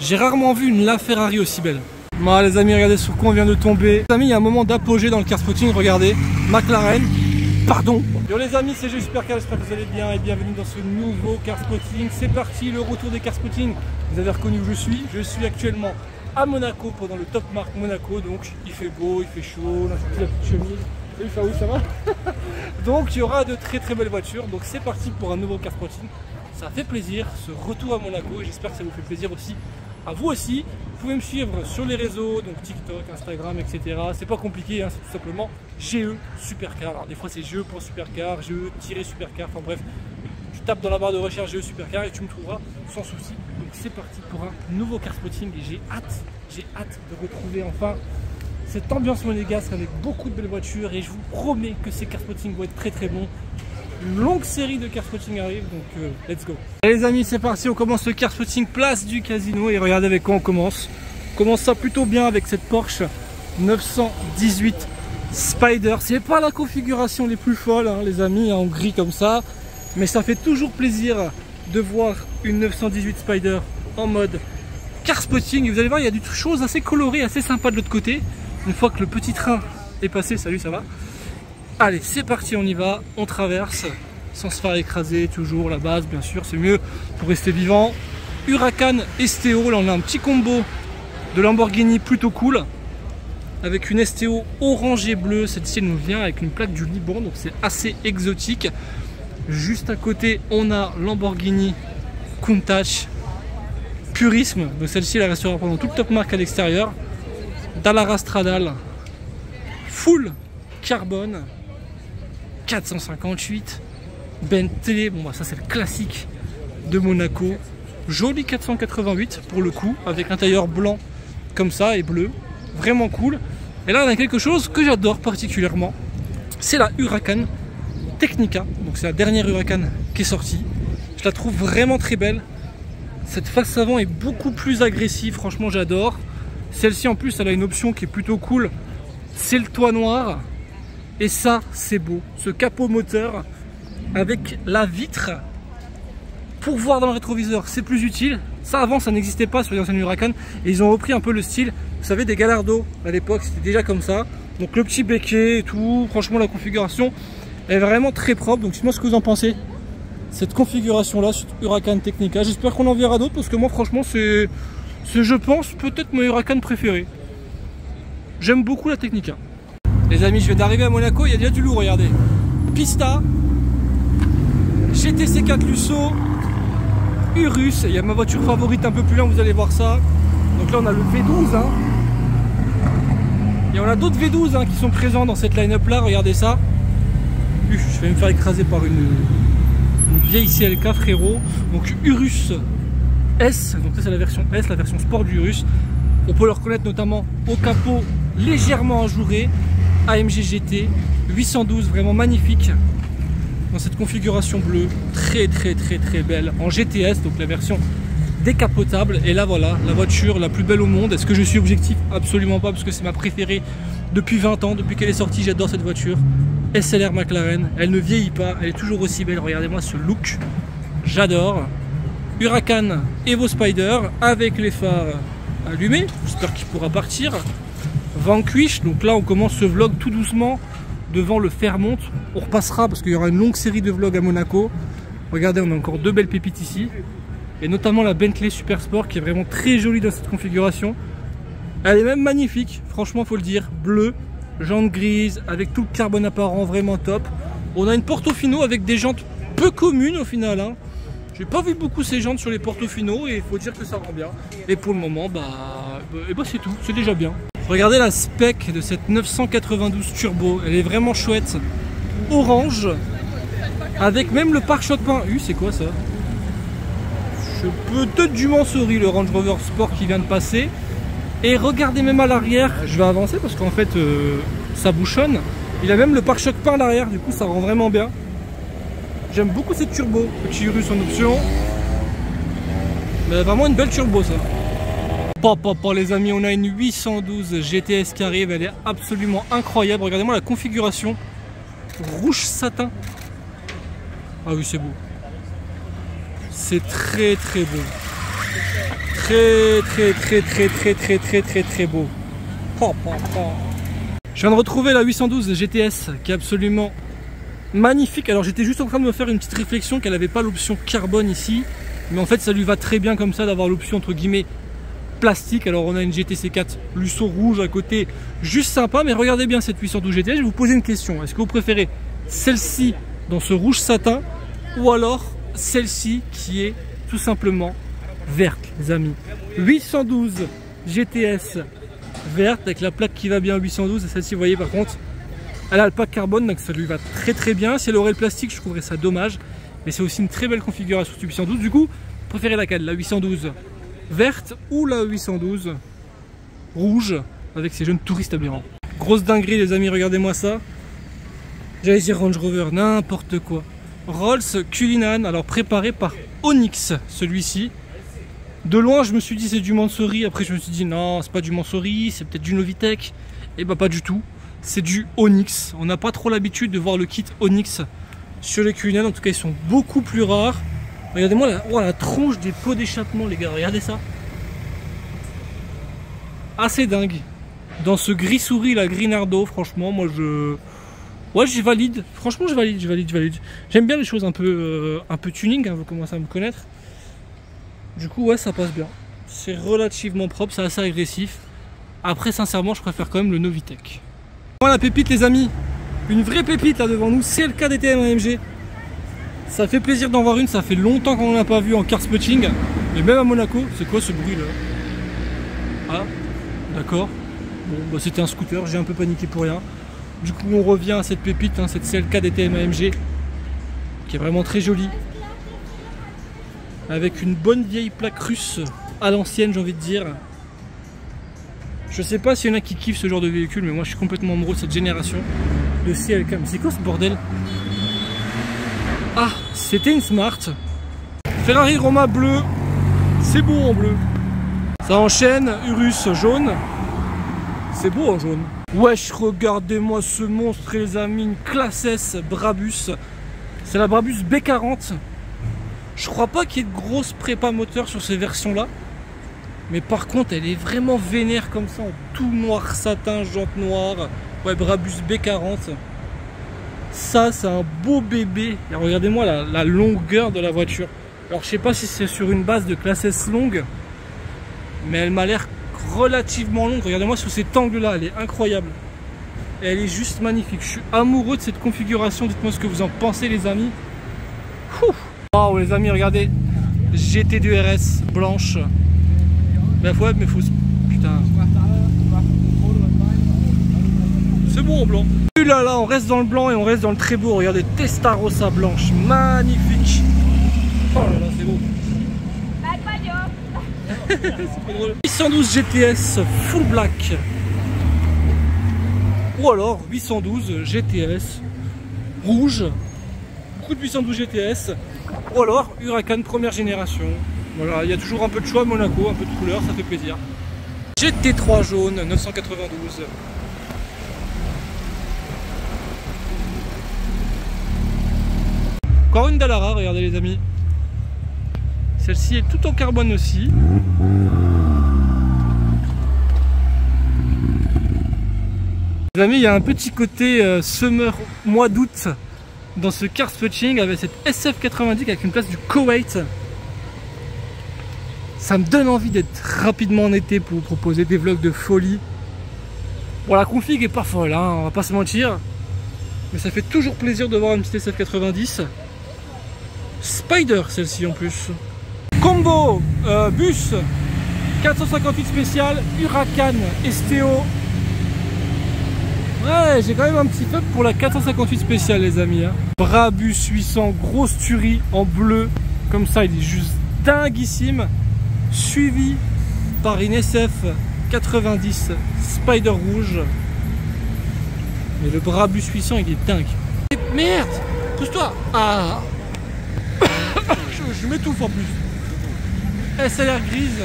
J'ai rarement vu une LaFerrari aussi belle. Bon, les amis, regardez sur quoi on vient de tomber. Les amis, il y a un moment d'apogée dans le car spotting. Regardez, McLaren. Pardon. Yo les amis, c'est Supercar, j'espère que vous allez bien et bienvenue dans ce nouveau car spotting. C'est parti, le retour des car spotting. Vous avez reconnu où je suis. Je suis actuellement à Monaco pendant le Top Marque Monaco. Donc il fait beau, il fait chaud, on a sorti la petite chemise. Salut Faou, ça va? Donc il y aura de très belles voitures. Donc c'est parti pour un nouveau car spotting. Ça fait plaisir ce retour à Monaco et j'espère que ça vous fait plaisir aussi à vous aussi. Vous pouvez me suivre sur les réseaux, donc TikTok, Instagram, etc. C'est pas compliqué, hein, c'est tout simplement GE Supercar. Alors des fois c'est GE.Supercar, GE-Supercar, enfin bref, tu tapes dans la barre de recherche GE Supercar et tu me trouveras sans souci. Donc c'est parti pour un nouveau car spotting et j'ai hâte de retrouver enfin cette ambiance monégasque avec beaucoup de belles voitures et je vous promets que ces car spotting vont être très bons. Une longue série de car spotting arrive, donc let's go. Allez les amis, c'est parti, on commence le car spotting place du Casino et regardez avec quoi on commence. On commence ça plutôt bien avec cette Porsche 918 Spider. C'est pas la configuration les plus folles, hein, les amis, en gris comme ça, mais ça fait toujours plaisir de voir une 918 Spider en mode car spotting. Et vous allez voir, il y a des choses assez colorées, assez sympas de l'autre côté. Une fois que le petit train est passé, salut, ça va? Allez, c'est parti, on y va, on traverse sans se faire écraser, toujours la base, bien sûr, c'est mieux pour rester vivant. Huracan STO, là on a un petit combo de Lamborghini plutôt cool avec une STO orange et bleue. Celle-ci nous vient avec une plaque du Liban, donc c'est assez exotique. Juste à côté, on a Lamborghini Countach Purisme, donc celle-ci elle restera pendant tout le Top Marque à l'extérieur. Dallara Stradale full carbone 458, Bentley, bon bah ça c'est le classique de Monaco, joli 488 pour le coup, avec un tailleur blanc comme ça et bleu, vraiment cool. Et là on a quelque chose que j'adore particulièrement, c'est la Huracan Technica, donc c'est la dernière Huracan qui est sortie. Je la trouve vraiment très belle, cette face avant est beaucoup plus agressive, franchement j'adore. Celle-ci en plus elle a une option qui est plutôt cool, c'est le toit noir. Et ça, c'est beau. Ce capot moteur avec la vitre pour voir dans le rétroviseur, c'est plus utile. Ça, avant, ça n'existait pas sur les anciennes Huracan. Et ils ont repris un peu le style, vous savez, des Gallardo. À l'époque, c'était déjà comme ça. Donc le petit béquet et tout. Franchement, la configuration est vraiment très propre. Donc dites-moi ce que vous en pensez. Cette configuration-là, sur Huracan Technica. J'espère qu'on en verra d'autres parce que moi, franchement, c'est, je pense, peut-être mon Huracan préféré. J'aime beaucoup la Technica. Les amis, je viens d'arriver à Monaco, il y a déjà du lourd, regardez. Pista, GTC4 Lusso, Urus, il y a ma voiture favorite un peu plus loin, vous allez voir ça. Donc là on a le V12, hein. Et on a d'autres V12 hein, qui sont présents dans cette line-up là, regardez ça. Je vais me faire écraser par une vieille CLK frérot. Donc Urus S, donc ça c'est la version S, la version sport du Urus. On peut le reconnaître notamment au capot légèrement enjouré. AMG GT 812, vraiment magnifique dans cette configuration bleue, très belle en GTS, donc la version décapotable. Et là voilà, la voiture la plus belle au monde. Est-ce que je suis objectif? Absolument pas, parce que c'est ma préférée depuis 20 ans, depuis qu'elle est sortie. J'adore cette voiture. SLR McLaren, elle ne vieillit pas, elle est toujours aussi belle. Regardez-moi ce look, j'adore. Huracan Evo Spider avec les phares allumés, j'espère qu'il pourra partir. Vanquish, donc là on commence ce vlog tout doucement devant le Fairmont. On repassera parce qu'il y aura une longue série de vlogs à Monaco. Regardez, on a encore deux belles pépites ici. Et notamment la Bentley Super Sport qui est vraiment très jolie dans cette configuration. Elle est même magnifique, franchement faut le dire. Bleu, jantes grises, avec tout le carbone apparent, vraiment top. On a une Portofino avec des jantes peu communes au final, hein. J'ai pas vu beaucoup ces jantes sur les Portofino et il faut dire que ça rend bien. Et pour le moment, c'est tout, c'est déjà bien. Regardez la spec de cette 992 Turbo, elle est vraiment chouette. Orange, avec même le pare-choc peint. C'est quoi ça? Peut-être du Mansory, le Range Rover Sport qui vient de passer. Et regardez même à l'arrière, je vais avancer parce qu'en fait ça bouchonne. Il a même le pare-choc peint à l'arrière, du coup ça rend vraiment bien. J'aime beaucoup cette turbo, petit Urus en option. Mais vraiment une belle turbo ça. Pas les amis, on a une 812 GTS qui arrive, elle est absolument incroyable. Regardez-moi la configuration, rouge satin. Ah oui c'est beau. C'est très beau. très beau. Je viens de retrouver la 812 GTS qui est absolument magnifique. Alors j'étais juste en train de me faire une petite réflexion qu'elle n'avait pas l'option carbone ici. Mais en fait ça lui va très bien comme ça d'avoir l'option entre guillemets plastique. Alors on a une GTC 4 luceau rouge à côté, juste sympa. Mais regardez bien cette 812 GTS, je vais vous poser une question. Est-ce que vous préférez celle-ci dans ce rouge satin ou alors celle-ci qui est tout simplement verte, les amis? 812 GTS verte avec la plaque qui va bien 812, et celle-ci vous voyez par contre elle a le pack carbone donc ça lui va très bien. Si elle aurait le plastique je trouverais ça dommage, mais c'est aussi une très belle configuration sur 812. Du coup vous préférez laquelle? La 812 verte ou la 812 rouge avec ces jeunes touristes aberrants? Grosse dinguerie les amis, regardez-moi ça. J'allais dire Range Rover, n'importe quoi. Rolls Cullinan, alors préparé par Onyx celui-ci. De loin je me suis dit c'est du Mansory, après je me suis dit non c'est pas du Mansory, c'est peut-être du Novitec. Et bah pas du tout, c'est du Onyx. On n'a pas trop l'habitude de voir le kit Onyx sur les Cullinan, en tout cas ils sont beaucoup plus rares. Regardez-moi la tronche des pots d'échappement les gars, regardez ça. Assez dingue. Dans ce gris souris la Grinardo, franchement moi j'y valide, franchement je valide. J'aime bien les choses un peu tuning, hein, vous commencez à me connaître. Du coup ouais ça passe bien, c'est relativement propre, c'est assez agressif. Après sincèrement je préfère quand même le Novitec. Voilà la pépite les amis, une vraie pépite là devant nous, c'est le cas DTM AMG. Ça fait plaisir d'en voir une, ça fait longtemps qu'on n'en a pas vu en car spotting. Et même à Monaco, c'est quoi ce bruit là? Ah d'accord, bon bah c'était un scooter, j'ai un peu paniqué pour rien. Du coup on revient à cette pépite, hein, cette CLK DTM AMG qui est vraiment très jolie. Avec une bonne vieille plaque russe à l'ancienne j'ai envie de dire. Je sais pas s'il y en a qui kiffent ce genre de véhicule, mais moi je suis complètement amoureux de cette génération de CLK. Mais c'est quoi ce bordel? Ah, c'était une Smart. Ferrari Roma bleu, c'est beau en bleu. Ça enchaîne, Urus jaune. C'est beau en jaune. Wesh, regardez-moi ce monstre les amis, une classe S Brabus. C'est la Brabus B40. Je crois pas qu'il y ait de grosses prépa moteur sur ces versions là. Mais par contre elle est vraiment vénère comme ça, en tout noir satin, jantes noires. Ouais, Brabus B40. Ça c'est un beau bébé. Et regardez-moi la longueur de la voiture. Alors je sais pas si c'est sur une base de classe S longue, mais elle m'a l'air relativement longue. Regardez-moi sur cet angle là, elle est incroyable. Et elle est juste magnifique. Je suis amoureux de cette configuration. Dites-moi ce que vous en pensez les amis. Waouh les amis, regardez, GT2 RS blanche. La fois mais faut... Putain. C'est bon en blanc. Là, on reste dans le blanc et on reste dans le très beau. Regardez, Testarossa blanche, magnifique. Oh là là, c'est beau. C'est trop drôle. 812 GTS full black. Ou alors 812 GTS rouge. Beaucoup de 812 GTS. Ou alors Huracan première génération. Voilà, il y a toujours un peu de choix à Monaco, un peu de couleur, ça fait plaisir. GT3 jaune 992. Encore une Dallara, regardez les amis. Celle-ci est tout en carbone aussi. Les amis, il y a un petit côté summer mois d'août dans ce car spotting avec cette SF90 avec une place du Koweït. Ça me donne envie d'être rapidement en été pour vous proposer des vlogs de folie. Bon, la config est pas folle, hein, on va pas se mentir. Mais ça fait toujours plaisir de voir une petite SF90. Spider, celle-ci en plus. Combo bus 458 spécial, Huracan STO. Ouais, j'ai quand même un petit faible pour la 458 spéciale les amis. Hein. Brabus 800, grosse tuerie en bleu. Comme ça, il est juste dinguissime. Suivi par une SF 90 Spider rouge. Mais le Brabus 800 il est dingue. Merde, pousse-toi. Ah, je m'étouffe en plus. SLR grise.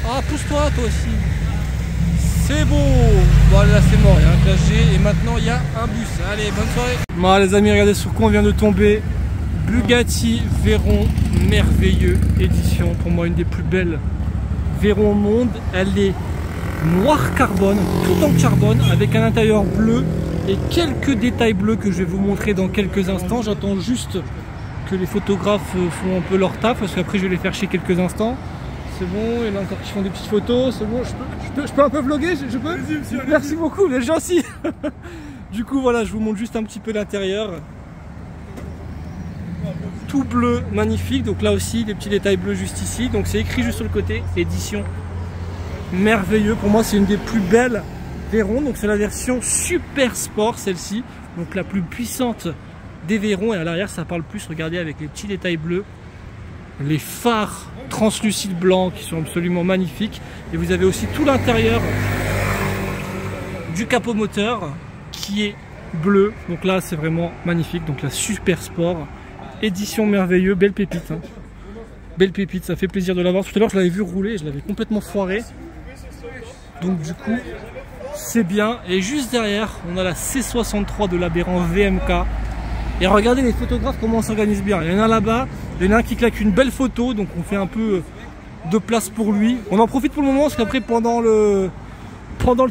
Ah, pousse-toi toi aussi. C'est bon. Bon là c'est mort, il y a un classe G et maintenant il y a un bus. Allez, bonne soirée. Bon les amis, regardez sur quoi on vient de tomber. Bugatti Veyron merveilleux édition, pour moi une des plus belles Veyron au monde, elle est noir carbone, tout en carbone, avec un intérieur bleu et quelques détails bleus que je vais vous montrer dans quelques instants. J'attends juste que les photographes font un peu leur taf, parce qu'après je vais les faire chez quelques instants. C'est bon, il y en a encore qui font des petites photos, c'est bon, je peux un peu vlogger, je peux? Merci beaucoup, les gens aussi. Du coup voilà, je vous montre juste un petit peu l'intérieur. Tout bleu, magnifique, donc là aussi des petits détails bleus juste ici, donc c'est écrit juste sur le côté, édition merveilleux. Pour moi c'est une des plus belles Veyron, donc c'est la version super sport celle-ci, donc la plus puissante des Veyron, et à l'arrière ça parle plus, regardez avec les petits détails bleus, les phares translucides blancs qui sont absolument magnifiques, et vous avez aussi tout l'intérieur du capot moteur qui est bleu, donc là c'est vraiment magnifique, donc la super sport. Édition merveilleux, belle pépite. Hein. Belle pépite, ça fait plaisir de l'avoir. Tout à l'heure, je l'avais vu rouler, je l'avais complètement foiré. Donc du coup, c'est bien. Et juste derrière, on a la C63 de l'Aberrant VMK. Et regardez les photographes comment on s'organise bien. Il y en a là-bas, il y en a un qui claque une belle photo, donc on fait un peu de place pour lui. On en profite pour le moment, parce qu'après, pendant le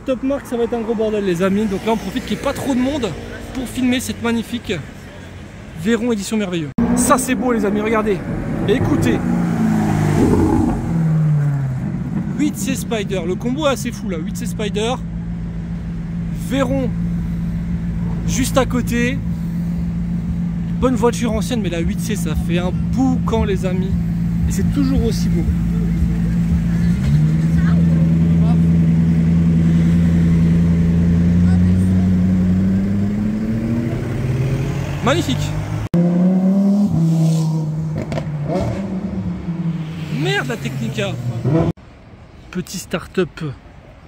top mark, ça va être un gros bordel, les amis. Donc là, on profite qu'il n'y ait pas trop de monde pour filmer cette magnifique Veyron édition merveilleux. Ça c'est beau les amis, regardez, écoutez. 8C Spider, le combo est assez fou là, 8C Spider, Veyron juste à côté. Bonne voiture ancienne, mais la 8C ça fait un boucan les amis, et c'est toujours aussi beau. Magnifique. Merde la Technica. Petit start-up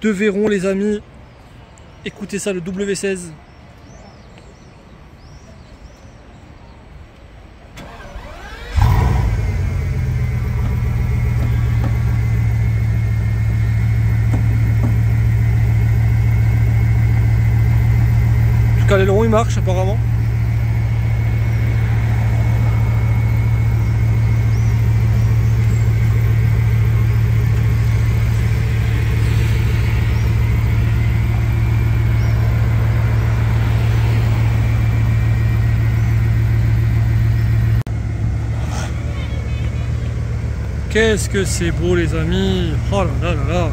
de Veyron les amis. Écoutez ça, le W16. En tout cas l'aileron il marche apparemment. Qu'est-ce que c'est beau les amis. Oh là là là là.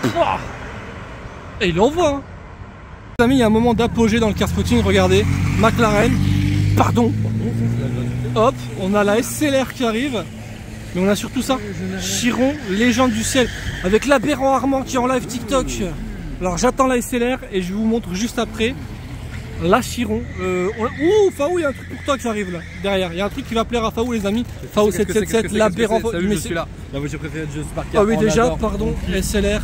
Pouah. Et il envoie hein. Les amis, il y a un moment d'apogée dans le car spotting, regardez. McLaren, pardon. Hop, on a la SLR qui arrive. Mais on a surtout ça. Chiron, légende du ciel. Avec l'Aberrant Armand qui est en live TikTok. Alors j'attends la SLR et je vous montre juste après la Chiron. Ouh, Faou, il y a un truc pour toi qui arrive là, derrière. Il y a un truc qui va plaire à Faou les amis. Faou 777, l'Aberrant. Salut, je suis là. La voiture préférée de Jeux Spark. Ah oui déjà, pardon, SLR.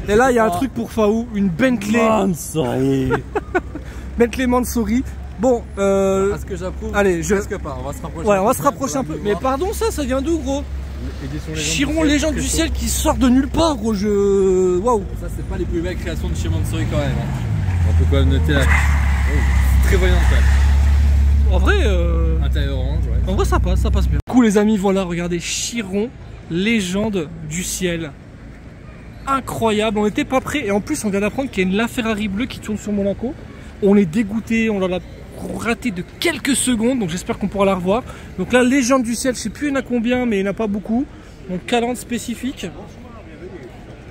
Et là il y a un truc pour Faou, une Bentley Mansory. Bentley Mansory. Bon, est-ce que j'approuve? Allez, presque pas, on va se rapprocher. Ouais, on va se rapprocher un peu. Mais pardon, ça vient d'où gros? Chiron, légende du ciel qui sort de nulle part gros, waouh. Ça c'est pas les plus belles créations de chez Mansory quand même. On peut quand même noter la... très voyante quand même. En vrai, intérieur orange, ouais. En vrai ça passe bien. Du coup les amis, voilà, regardez, Chiron, légende du ciel. Incroyable, on n'était pas prêts. Et en plus on vient d'apprendre qu'il y a une LaFerrari bleue qui tourne sur Monaco. On est dégoûté, on l'a raté de quelques secondes, donc j'espère qu'on pourra la revoir. Donc là, légende du ciel, je sais plus il y en a combien, mais il n'y en a pas beaucoup. Donc calandre spécifique.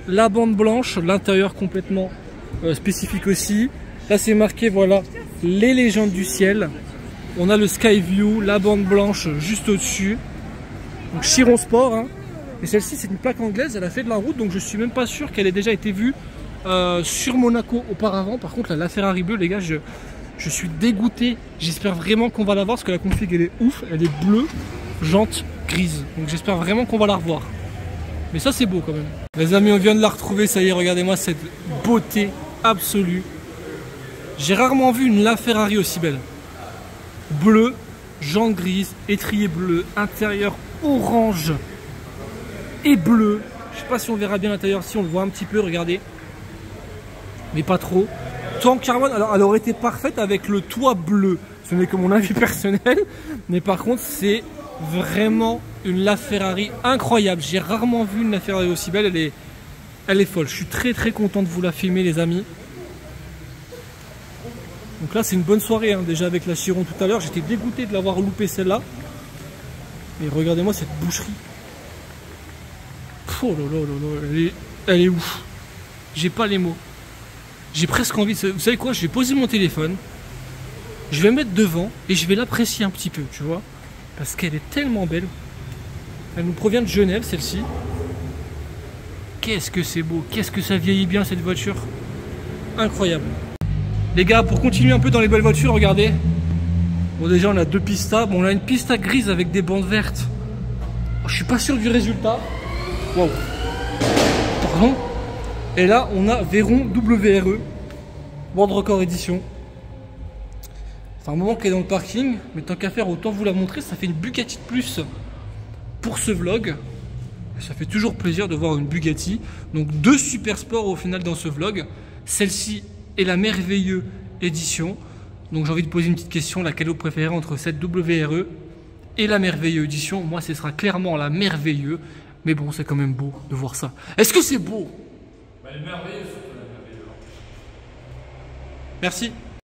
La bande blanche, l'intérieur complètement spécifique aussi. Là c'est marqué, voilà, les légendes du ciel. On a le Skyview, la bande blanche juste au-dessus. Donc Chiron Sport, hein. Et celle-ci c'est une plaque anglaise, elle a fait de la route, donc je suis même pas sûr qu'elle ait déjà été vue sur Monaco auparavant. Par contre la Ferrari bleue les gars, je suis dégoûté. J'espère vraiment qu'on va la voir parce que la config elle est ouf, elle est bleue, jante grise. Donc j'espère vraiment qu'on va la revoir. Mais ça c'est beau quand même. Les amis, on vient de la retrouver, ça y est, regardez-moi cette beauté absolue. J'ai rarement vu une LaFerrari aussi belle. Bleu, jante grise, étrier bleu, intérieur orange et bleu. Je sais pas si on verra bien l'intérieur, si on le voit un petit peu, regardez. Mais pas trop. Toit en carbone, alors elle aurait été parfaite avec le toit bleu. ce n'est que mon avis personnel, mais par contre c'est vraiment une LaFerrari incroyable. J'ai rarement vu une LaFerrari aussi belle, elle est folle. Je suis très très content de vous la filmer les amis. Donc là c'est une bonne soirée hein. Déjà avec la Chiron tout à l'heure, j'étais dégoûté de l'avoir loupé celle-là. Et regardez-moi cette boucherie. Oh là là là là, elle est ouf. J'ai pas les mots. J'ai presque envie de... Vous savez quoi, je vais poser mon téléphone, je vais mettre devant et je vais l'apprécier un petit peu, tu vois. Parce qu'elle est tellement belle. Elle nous provient de Genève celle-ci. Qu'est-ce que c'est beau, qu'est-ce que ça vieillit bien cette voiture. Incroyable. Les gars, pour continuer un peu dans les belles voitures, regardez. Bon déjà on a deux pistas. Bon on a une pista grise avec des bandes vertes. Je suis pas sûr du résultat. Wow. Pardon. Et là on a Veyron WRE. World Record Edition. C'est un moment qu'elle est dans le parking. Mais tant qu'à faire autant vous la montrer. Ça fait une Bugatti de plus pour ce vlog. Et ça fait toujours plaisir de voir une Bugatti. Donc deux super sports au final dans ce vlog. Celle-ci est la Merveilleux Edition. Donc j'ai envie de poser une petite question, laquelle vous préférez entre cette WRE et la Merveilleux Edition? Moi ce sera clairement la Merveilleux, mais bon c'est quand même beau de voir ça. Est-ce que c'est beau? Elle est merveilleuse surtout la Merveilleux. Merci.